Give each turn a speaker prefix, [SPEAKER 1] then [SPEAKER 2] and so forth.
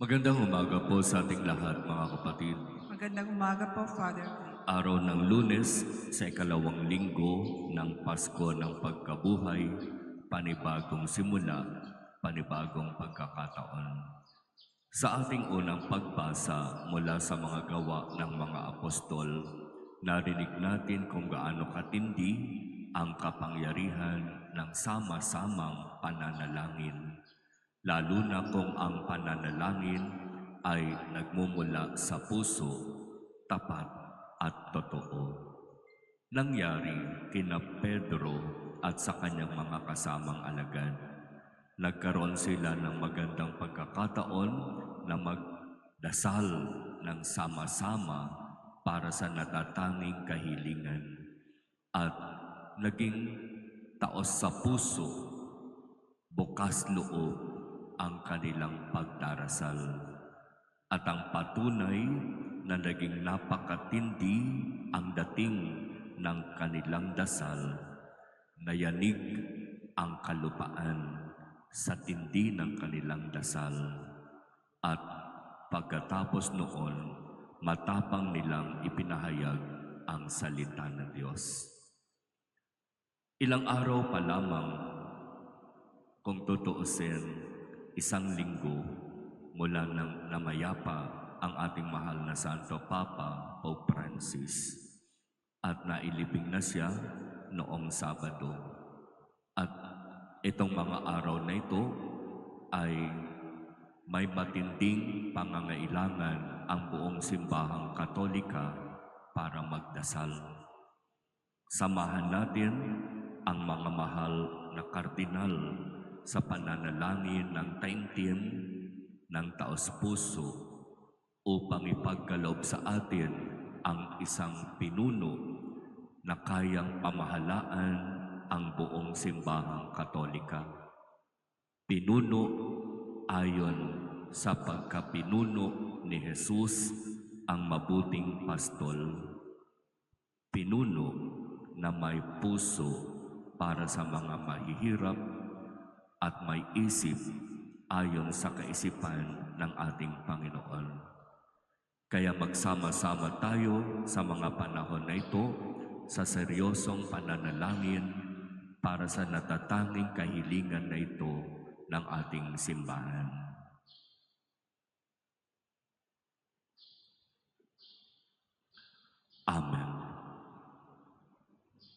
[SPEAKER 1] Magandang umaga po sa ating lahat, mga kapatid.
[SPEAKER 2] Magandang umaga po, Father Clay.
[SPEAKER 1] Araw ng Lunes sa ikalawang linggo ng Pasko ng Pagkabuhay, panibagong simula, panibagong pagkakataon. Sa ating unang pagbasa mula sa mga gawa ng mga apostol, narinig natin kung gaano katindi ang kapangyarihan ng sama-samang pananalangin, lalo na kung ang pananalangin ay nagmumula sa puso, tapat at totoo. Nangyari kina Pedro at sa kanyang mga kasamang alagad. Nagkaroon sila ng magandang pagkakataon na magdasal ng sama-sama para sa natatanging kahilingan at naging taos sa puso, bukas loob ang kanilang pagdarasal. At ang patunay na naging napakatindi ang dating ng kanilang dasal, nayanig ang kalupaan sa tindi ng kanilang dasal. At pagkatapos noon, matapang nilang ipinahayag ang salita ng Diyos. Ilang araw pa lamang, kung tutuusin, isang linggo mula nang namayapa ang ating mahal na Santo Papa Pope Francis at nailibing na siya noong Sabado. At itong mga araw na ito ay may matinding pangangailangan ang buong simbahang Katolika para magdasal. Samahan natin ang mga mahal na kardinal sa pananalangin ng taimtim ng taos-puso upang ipagkaloob sa atin ang isang pinuno na kayang pamahalaan ang buong simbahang Katolika. Pinuno ayon sa pagkapinuno ni Jesus, ang mabuting pastol. Pinuno na may puso para sa mga mahihirap at may isip ayon sa kaisipan ng ating Panginoon. Kaya magsama-sama tayo sa mga panahon na ito sa seryosong pananalangin para sa natatanging kahilingan na ito ng ating simbahan. Amen.